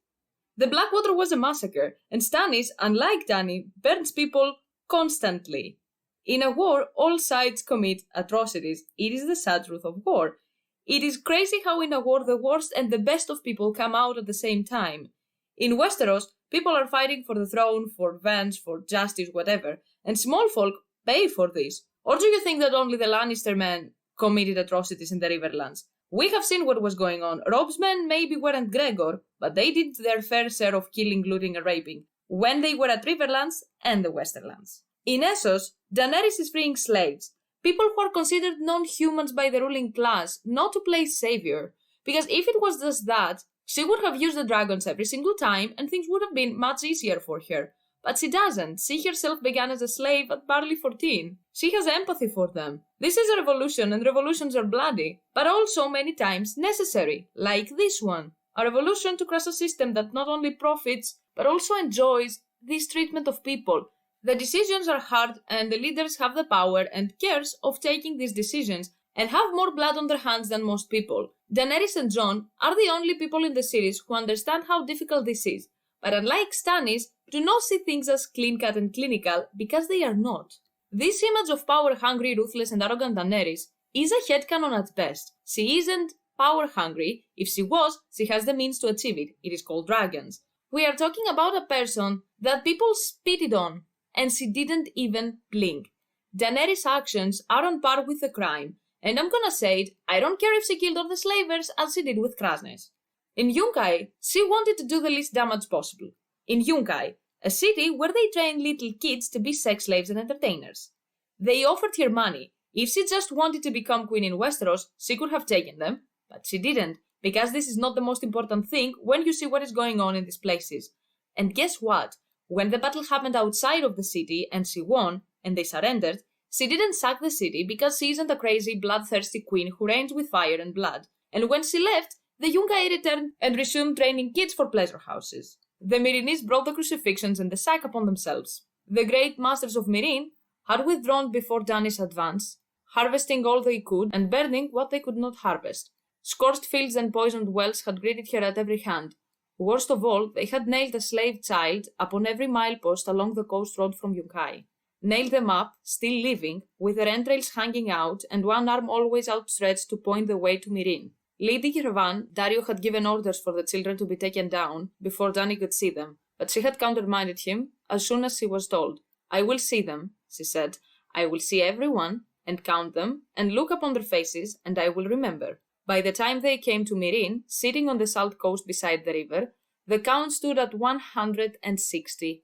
The Blackwater was a massacre, and Stannis, unlike Dany, burns people constantly. In a war, all sides commit atrocities. It is the sad truth of war. It is crazy how in a war the worst and the best of people come out at the same time. In Westeros, people are fighting for the throne, for revenge, for justice, whatever, and small folk pay for this. Or do you think that only the Lannister men committed atrocities in the Riverlands? We have seen what was going on. Robb's men maybe weren't Gregor, but they did their fair share of killing, looting, and raping when they were at Riverlands and the Westerlands. In ASoS, Daenerys is freeing slaves, people who are considered non-humans by the ruling class, not to play savior, because if it was just that, she would have used the dragons every single time and things would have been much easier for her. But she doesn't. She herself began as a slave at barely 14. She has empathy for them. This is a revolution, and revolutions are bloody, but also many times necessary, like this one. A revolution to crush a system that not only profits, but also enjoys this treatment of people. The decisions are hard, and the leaders have the power and cares of taking these decisions, and have more blood on their hands than most people. Daenerys and Jon are the only people in the series who understand how difficult this is, but unlike Stannis, do not see things as clean-cut and clinical, because they are not. This image of power-hungry, ruthless and arrogant Daenerys is a headcanon at best. She isn't power-hungry. If she was, she has the means to achieve it. It is called dragons. We are talking about a person that people spitted on, and she didn't even blink. Daenerys' actions are on par with the crime, and I'm gonna say it, I don't care if she killed all the slavers as she did with Krasnys. In Yunkai, she wanted to do the least damage possible. In Yunkai, a city where they train little kids to be sex slaves and entertainers. They offered her money. If she just wanted to become queen in Westeros, she could have taken them, but she didn't, because this is not the most important thing when you see what is going on in these places. And guess what? When the battle happened outside of the city and she won, and they surrendered, she didn't sack the city because she isn't a crazy, bloodthirsty queen who reigns with fire and blood. And when she left, the Yunkai returned and resumed training kids for pleasure houses. The Meereenese brought the crucifixions and the sack upon themselves. The great masters of Meereen had withdrawn before Dany's advance, harvesting all they could and burning what they could not harvest. Scorched fields and poisoned wells had greeted her at every hand. Worst of all, they had nailed a slave child upon every milepost along the coast road from Yunkai. Nailed them up, still living, with their entrails hanging out and one arm always outstretched to point the way to Meereen. Leading her van, Daario had given orders for the children to be taken down before Dany could see them, but she had countermanded him as soon as she was told. I will see them, she said. I will see everyone, and count them, and look upon their faces, and I will remember. By the time they came to Meereen, sitting on the salt coast beside the river, the count stood at 163.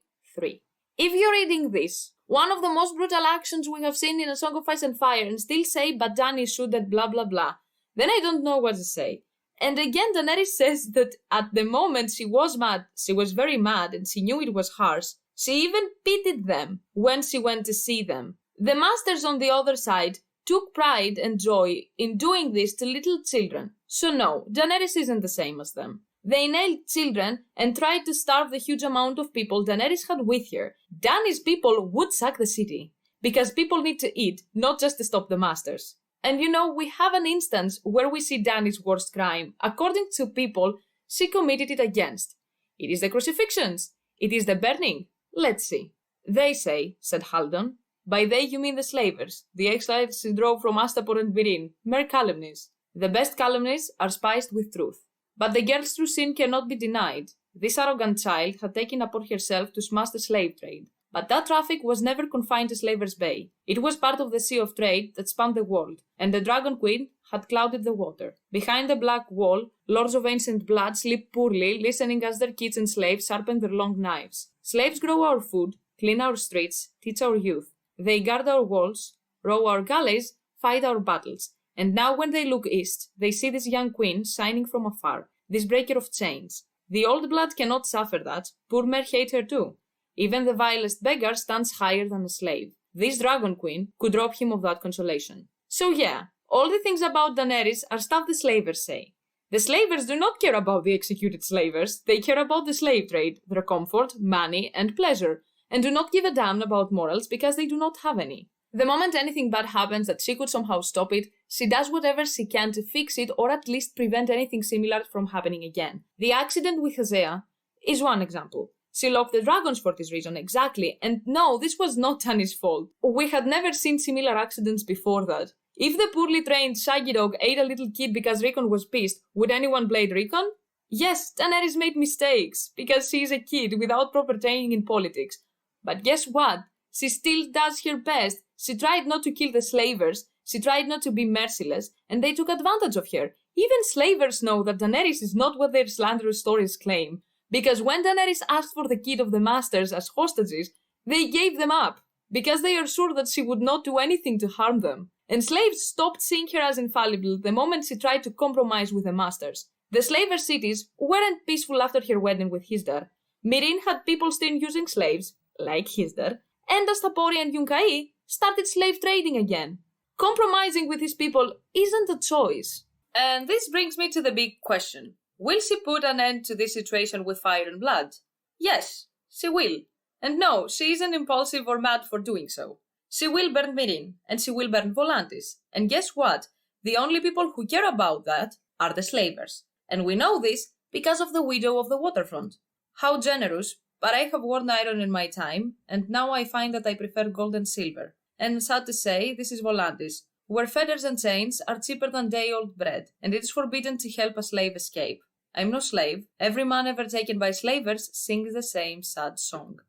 If you're reading this, one of the most brutal actions we have seen in A Song of Ice and Fire, and still say, but Dany should and blah blah blah, then I don't know what to say. And again, Daenerys says that at the moment she was mad, she was very mad, and she knew it was harsh. She even pitied them when she went to see them. The masters on the other side took pride and joy in doing this to little children. So no, Daenerys isn't the same as them. They nailed children and tried to starve the huge amount of people Daenerys had with her. Dany's people would sack the city, because people need to eat, not just to stop the masters. And we have an instance where we see Dany's worst crime, according to people she committed it against. It is the crucifixions. It is the burning. Let's see. They say, said Haldon. By they you mean the slavers, the exiles she drove from Astapor and Meereen, mere calumnies. The best calumnies are spiced with truth. But the girl's true sin cannot be denied. This arrogant child had taken upon herself to smash the slave trade. But that traffic was never confined to Slavers Bay. It was part of the sea of trade that spanned the world, and the Dragon Queen had clouded the water. Behind the black wall, lords of ancient blood sleep poorly, listening as their kids and slaves sharpen their long knives. Slaves grow our food, clean our streets, teach our youth. They guard our walls, row our galleys, fight our battles. And now when they look east, they see this young queen shining from afar, this breaker of chains. The old blood cannot suffer that. Poor men hate her too. Even the vilest beggar stands higher than a slave. This Dragon Queen could rob him of that consolation. So yeah, all the things about Daenerys are stuff the slavers say. The slavers do not care about the executed slavers. They care about the slave trade, their comfort, money, and pleasure, and do not give a damn about morals because they do not have any. The moment anything bad happens that she could somehow stop it, she does whatever she can to fix it or at least prevent anything similar from happening again. The accident with Hosea is one example. She locked the dragons for this reason, exactly, and no, this was not Dany's fault. We had never seen similar accidents before that. If the poorly trained shaggy dog ate a little kid because Rickon was pissed, would anyone blame Rickon? Yes, Daenerys made mistakes, because she is a kid without proper training in politics. But guess what? She still does her best. She tried not to kill the slavers, she tried not to be merciless, and they took advantage of her. Even slavers know that Daenerys is not what their slanderous stories claim. Because when Daenerys asked for the kid of the masters as hostages, they gave them up, because they are sure that she would not do anything to harm them. And slaves stopped seeing her as infallible the moment she tried to compromise with the masters. The slaver cities weren't peaceful after her wedding with Hisdar. Meereen had people still using slaves, like Hisdar, and Astapor and Yunkai started slave trading again. Compromising with these people isn't a choice. And this brings me to the big question. Will she put an end to this situation with fire and blood? Yes, she will. And no, she isn't impulsive or mad for doing so. She will burn Meereen, and she will burn Volantis. And guess what? The only people who care about that are the slavers. And we know this because of the widow of the waterfront. How generous, but I have worn iron in my time, and now I find that I prefer gold and silver. And sad to say, this is Volantis, where feathers and chains are cheaper than day-old bread, and it is forbidden to help a slave escape. I'm no slave. Every man ever taken by slavers sings the same sad song.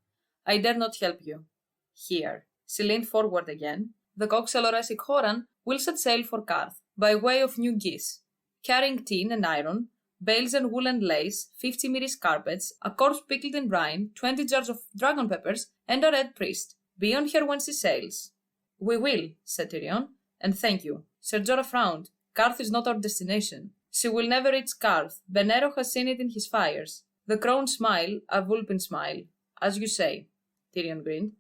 I dare not help you. Here. She leaned forward again. The Coxalorasic Horan will set sail for Karth, by way of New Geese, carrying tin and iron, bales and wool and lace, 50 Miris carpets, a corpse pickled in brine, 20 jars of dragon peppers, and a red priest. Be on her when she sails. We will, said Tyrion, and thank you. Ser Jorah frowned. Karth is not our destination. She will never reach Karth. Benero has seen it in his fires. The crone smile, a Vulpin smile. As you say, Tyrion grinned.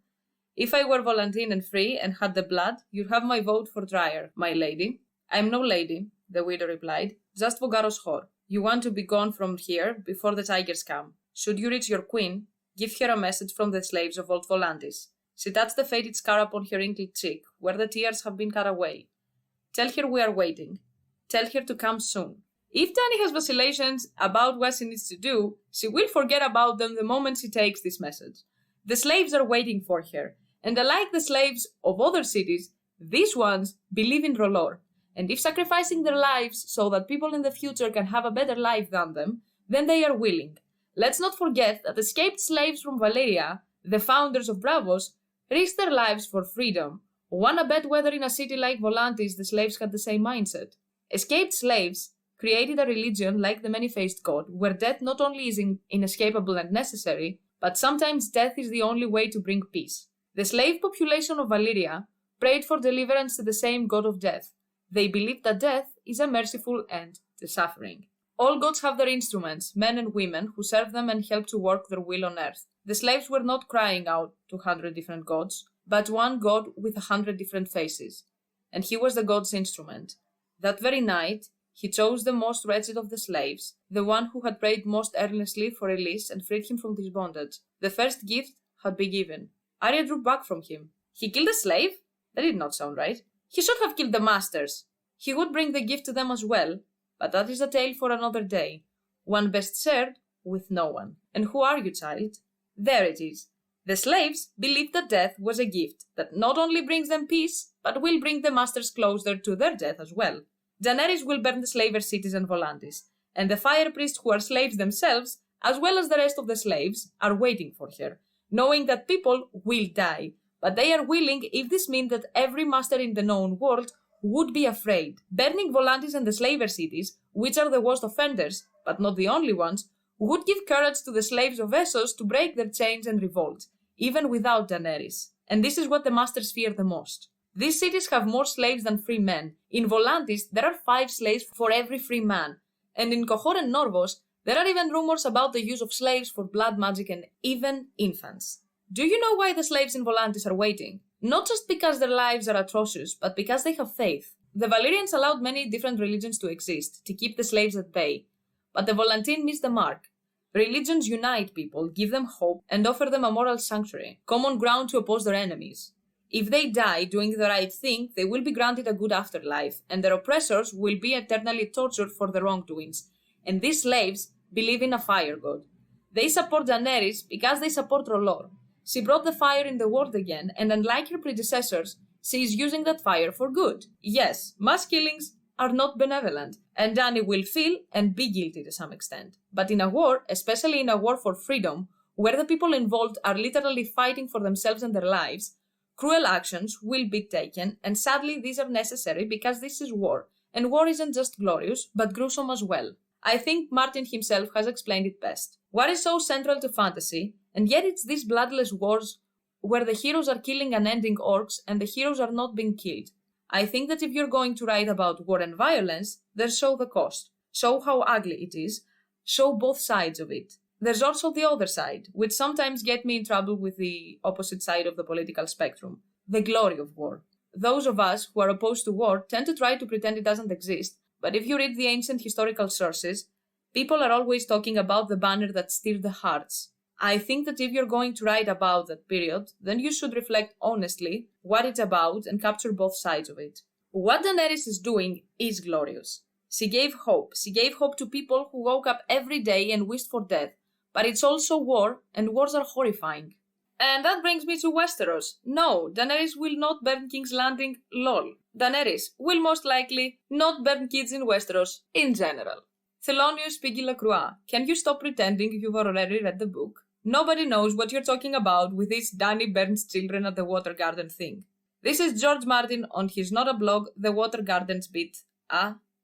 If I were Volantine and free and had the blood, you'd have my vote for Dryer, my lady. I'm no lady, the widow replied. Just Vogaros whore. You want to be gone from here before the tigers come. Should you reach your queen, give her a message from the slaves of old Volantis. She touched the faded scar upon her wrinkled cheek, where the tears have been cut away. Tell her we are waiting. Tell her to come soon. If Dany has vacillations about what she needs to do, she will forget about them the moment she takes this message. The slaves are waiting for her, and unlike the slaves of other cities, these ones believe in R'hllor, and if sacrificing their lives so that people in the future can have a better life than them, then they are willing. Let's not forget that escaped slaves from Valyria, the founders of Bravos, risked their lives for freedom. Wanna bet whether in a city like Volantis the slaves had the same mindset? Escaped slaves created a religion like the many-faced god, where death not only is inescapable and necessary, but sometimes death is the only way to bring peace. The slave population of Valyria prayed for deliverance to the same god of death. They believed that death is a merciful end to suffering. All gods have their instruments, men and women, who serve them and help to work their will on earth. The slaves were not crying out to 100 different gods, but one god with 100 different faces. And he was the god's instrument. That very night, He chose the most wretched of the slaves, the one who had prayed most earnestly for release and freed him from his bondage. The first gift had been given. Arya drew back from him. He killed a slave? That did not sound right. He should have killed the masters. He would bring the gift to them as well, but that is a tale for another day. One best shared with no one. And who are you, child? There it is. The slaves believed that death was a gift that not only brings them peace, but will bring the masters closer to their death as well. Daenerys will burn the slaver cities and Volantis, and the fire priests who are slaves themselves, as well as the rest of the slaves, are waiting for her, knowing that people will die, but they are willing if this means that every master in the known world would be afraid. Burning Volantis and the slaver cities, which are the worst offenders, but not the only ones, would give courage to the slaves of ASoS to break their chains and revolt, even without Daenerys. And this is what the masters fear the most. These cities have more slaves than free men. In Volantis, there are 5 slaves for every free man. And in Qohor and Norvos, there are even rumors about the use of slaves for blood magic and even infants. Do you know why the slaves in Volantis are waiting? Not just because their lives are atrocious, but because they have faith. The Valyrians allowed many different religions to exist, to keep the slaves at bay. But the Volantene missed the mark. Religions unite people, give them hope, and offer them a moral sanctuary, common ground to oppose their enemies. If they die doing the right thing, they will be granted a good afterlife, and their oppressors will be eternally tortured for their wrongdoings. And these slaves believe in a fire god. They support Daenerys because they support R'hllor. She brought the fire in the world again, and unlike her predecessors, she is using that fire for good. Yes, mass killings are not benevolent, and Dany will feel and be guilty to some extent. But in a war, especially in a war for freedom, where the people involved are literally fighting for themselves and their lives, cruel actions will be taken, and sadly these are necessary because this is war, and war isn't just glorious, but gruesome as well. I think Martin himself has explained it best. War is so central to fantasy, and yet it's these bloodless wars where the heroes are killing unending orcs and the heroes are not being killed. I think that if you're going to write about war and violence, then show the cost, show how ugly it is, show both sides of it. There's also the other side, which sometimes get me in trouble with the opposite side of the political spectrum, the glory of war. Those of us who are opposed to war tend to try to pretend it doesn't exist, but if you read the ancient historical sources, people are always talking about the banner that stirred the hearts. I think that if you're going to write about that period, then you should reflect honestly what it's about and capture both sides of it. What Daenerys is doing is glorious. She gave hope. She gave hope to people who woke up every day and wished for death. But it's also war, and wars are horrifying. And that brings me to Westeros. No, Daenerys will not burn King's Landing, lol. Daenerys will most likely not burn kids in Westeros in general. Thelonious Piggy LaCroix, can you stop pretending you've already read the book? Nobody knows what you're talking about with this Dany burns children at the water garden thing. This is George Martin on his not a blog, The Water Gardens bit.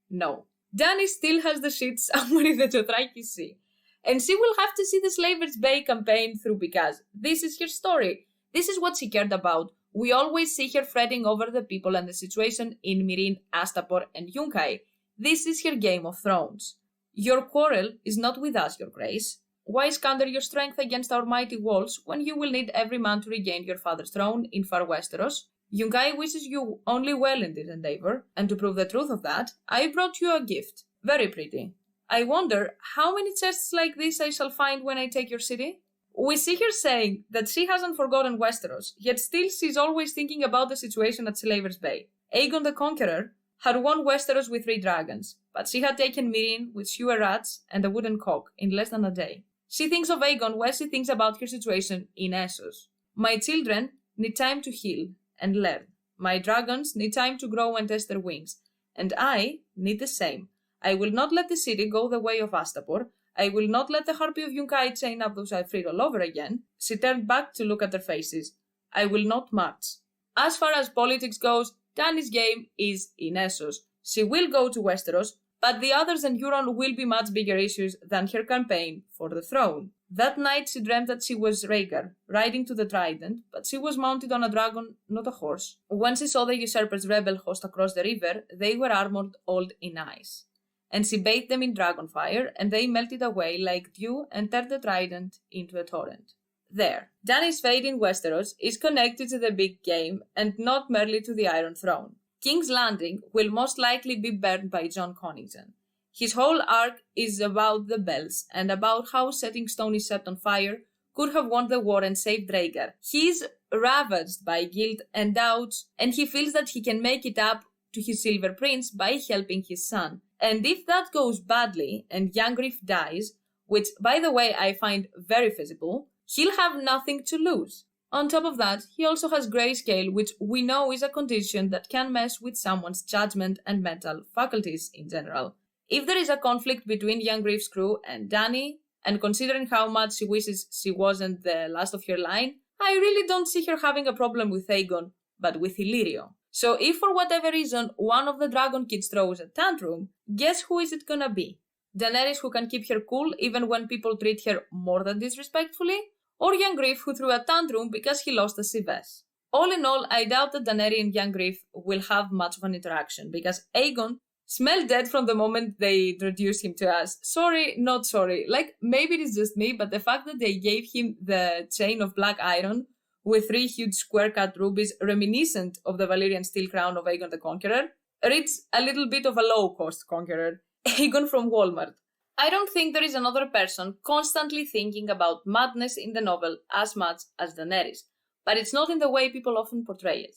No. Dany still has the shit somewhere in the Dothraki Sea. And she will have to see the Slavers Bay campaign through because this is her story. This is what she cared about. We always see her fretting over the people and the situation in Meereen, Astapor, and Yunkai. This is her Game of Thrones. Your quarrel is not with us, your grace. Why squander your strength against our mighty walls when you will need every man to regain your father's throne in far Westeros? Yunkai wishes you only well in this endeavor, and to prove the truth of that, I brought you a gift. Very pretty. I wonder how many chests like this I shall find when I take your city? We see her saying that she hasn't forgotten Westeros, yet still she's always thinking about the situation at Slavers Bay. Aegon the Conqueror had won Westeros with 3 dragons, but she had taken Meereen with fewer rats and a wooden cock in less than a day. She thinks of Aegon while she thinks about her situation in ASoS. My children need time to heal and learn. My dragons need time to grow and test their wings. And I need the same. I will not let the city go the way of Astapor. I will not let the harpy of Yunkai chain up those I freed all over again. She turned back to look at their faces. I will not march. As far as politics goes, Dany's game is in ASoS. She will go to Westeros, but the others and Euron will be much bigger issues than her campaign for the throne. That night she dreamt that she was Rhaegar, riding to the Trident, but she was mounted on a dragon, not a horse. When she saw the usurper's rebel host across the river, they were armored all in ice. And she bathed them in dragonfire, and they melted away like dew and turned the Trident into a torrent. There. Dany's fate in Westeros is connected to the big game, and not merely to the Iron Throne. King's Landing will most likely be burned by Jon Connington. His whole arc is about the bells and about how setting stone is set on fire could have won the war and saved Rhaegar. He is ravaged by guilt and doubts, and he feels that he can make it up to his Silver Prince by helping his son. And if that goes badly and Yangriff dies, which by the way I find very feasible, he'll have nothing to lose. On top of that, he also has grayscale, which we know is a condition that can mess with someone's judgment and mental faculties in general. If there is a conflict between Yangriff's crew and Dany, and considering how much she wishes she wasn't the last of her line, I really don't see her having a problem with Aegon, but with Illyrio. So if for whatever reason one of the dragon kids throws a tantrum, guess who is it gonna be? Daenerys, who can keep her cool even when people treat her more than disrespectfully? Or Yangriff, who threw a tantrum because he lost a Cives? All in all, I doubt that Daenerys and Yangriff will have much of an interaction, because Aegon smelled dead from the moment they introduced him to us. Sorry, not sorry. Like, maybe it is just me, but the fact that they gave him the chain of black iron with 3 huge square-cut rubies reminiscent of the Valyrian steel crown of Aegon the Conqueror reads a little bit of a low-cost conqueror. Aegon from Walmart. I don't think there is another person constantly thinking about madness in the novel as much as Daenerys, but it's not in the way people often portray it.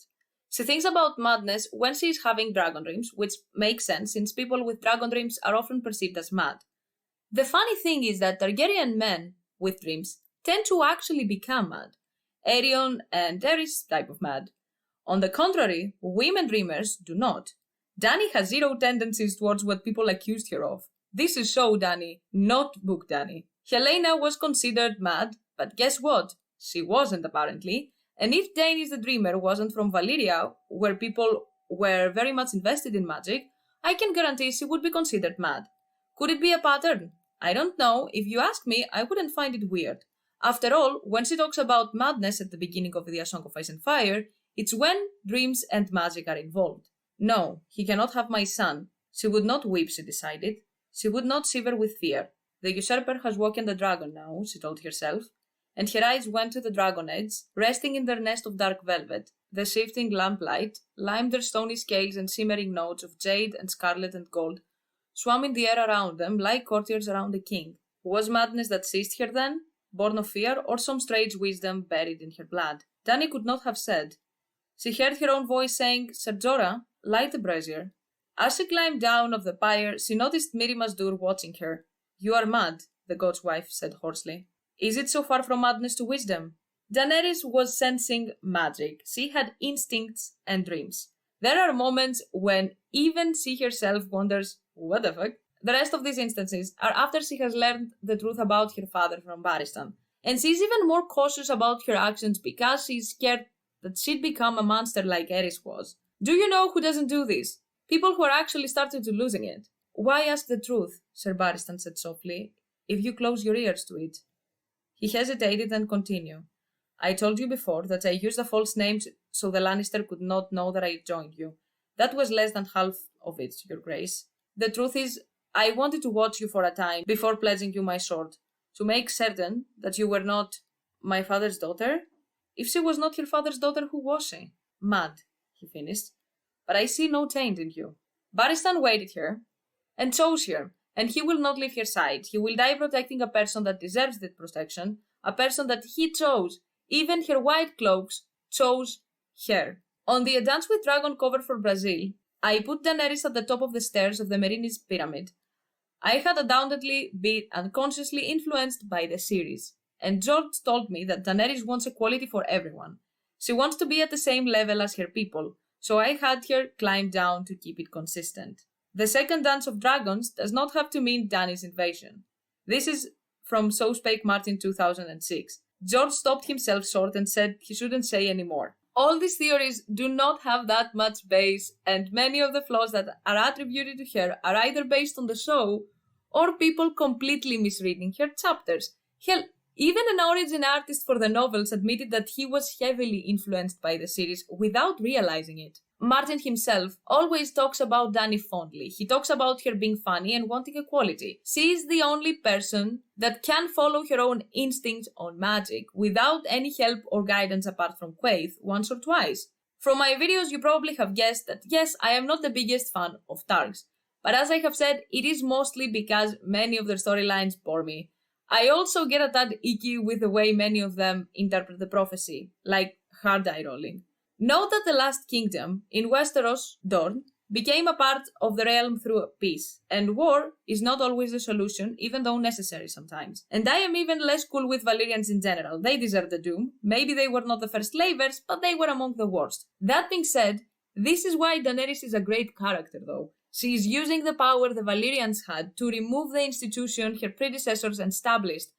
She thinks about madness when she is having dragon dreams, which makes sense since people with dragon dreams are often perceived as mad. The funny thing is that Targaryen men with dreams tend to actually become mad. Aerion and Daenerys type of mad. On the contrary, women dreamers do not. Dany has zero tendencies towards what people accused her of. This is show Dany, not book Dany. Helena was considered mad, but guess what? She wasn't apparently. And if Daenerys the Dreamer wasn't from Valyria, where people were very much invested in magic, I can guarantee she would be considered mad. Could it be a pattern? I don't know. If you ask me, I wouldn't find it weird. After all, when she talks about madness at the beginning of the A Song of Ice and Fire, it's when dreams and magic are involved. No, he cannot have my son. She would not weep, she decided. She would not shiver with fear. The usurper has woken the dragon now, she told herself, and her eyes went to the dragon edge, resting in their nest of dark velvet. The shifting lamplight limed their stony scales and shimmering notes of jade and scarlet and gold, swam in the air around them like courtiers around a king. Was madness that seized her then, born of fear, or some strange wisdom buried in her blood? Dany could not have said. She heard her own voice saying, Ser Jorah, light the brazier. As she climbed down of the pyre, she noticed Mirri Maz Duur watching her. You are mad, the god's wife said hoarsely. Is it so far from madness to wisdom? Daenerys was sensing magic. She had instincts and dreams. There are moments when even she herself wonders, what the fuck? The rest of these instances are after she has learned the truth about her father from Barristan. And she's even more cautious about her actions because she's scared that she'd become a monster like Aerys was. Do you know who doesn't do this? People who are actually starting to losing it. Why ask the truth? Sir Barristan said softly, if you close your ears to it. He hesitated and continued. I told you before that I used a false name so the Lannister could not know that I joined you. That was less than half of it, Your Grace. The truth is, I wanted to watch you for a time before pledging you my sword, to make certain that you were not my father's daughter. If she was not your father's daughter, who was she? Mad, he finished. But I see no taint in you. Barristan waited her and chose her, and he will not leave her side. He will die protecting a person that deserves that protection, a person that he chose. Even her white cloaks chose her. On the A Dance with Dragon cover for Brazil, I put Daenerys at the top of the stairs of the Meereen's pyramid. I had undoubtedly been unconsciously influenced by the series, and George told me that Daenerys wants equality for everyone. She wants to be at the same level as her people, so I had her climb down to keep it consistent. The second Dance of Dragons does not have to mean Dany's invasion. This is from So Spake Martin 2006. George stopped himself short and said he shouldn't say any more. All these theories do not have that much base, and many of the flaws that are attributed to her are either based on the show or people completely misreading her chapters. Hell, even an origin artist for the novels admitted that he was heavily influenced by the series without realizing it. Martin himself always talks about Dany fondly. He talks about her being funny and wanting equality. She is the only person that can follow her own instincts on magic without any help or guidance apart from Quaithe once or twice. From my videos, you probably have guessed that yes, I am not the biggest fan of Targs, but as I have said, it is mostly because many of their storylines bore me. I also get a tad icky with the way many of them interpret the prophecy, like hard eye rolling. Note that the Last Kingdom, in Westeros, Dorne, became a part of the realm through peace, and war is not always the solution, even though necessary sometimes. And I am even less cool with Valyrians in general. They deserve the doom. Maybe they were not the first slavers, but they were among the worst. That being said, this is why Daenerys is a great character though. She is using the power the Valyrians had to remove the institution her predecessors established,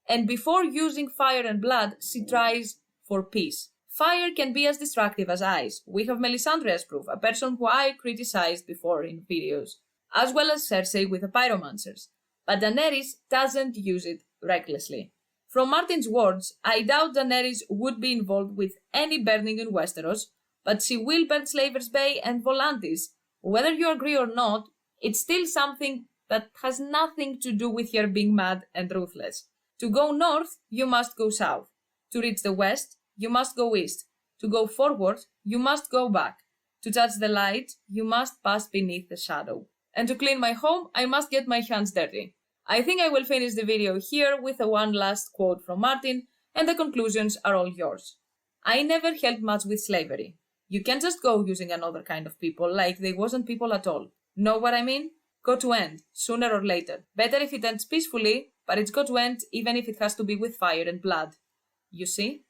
and before using fire and blood, she tries for peace. Fire can be as destructive as ice. We have Melisandre as proof, a person who I criticized before in videos, as well as Cersei with the pyromancers. But Daenerys doesn't use it recklessly. From Martin's words, I doubt Daenerys would be involved with any burning in Westeros, but she will burn Slavers Bay and Volantis. Whether you agree or not, it's still something that has nothing to do with her being mad and ruthless. To go north, you must go south. To reach the west, you must go east. To go forward, you must go back. To touch the light, you must pass beneath the shadow. And to clean my home, I must get my hands dirty. I think I will finish the video here with one last quote from Martin, and the conclusions are all yours. I never helped much with slavery. You can't just go using another kind of people like they wasn't people at all. Know what I mean? Got to end, sooner or later. Better if it ends peacefully, but it's got to end even if it has to be with fire and blood. You see?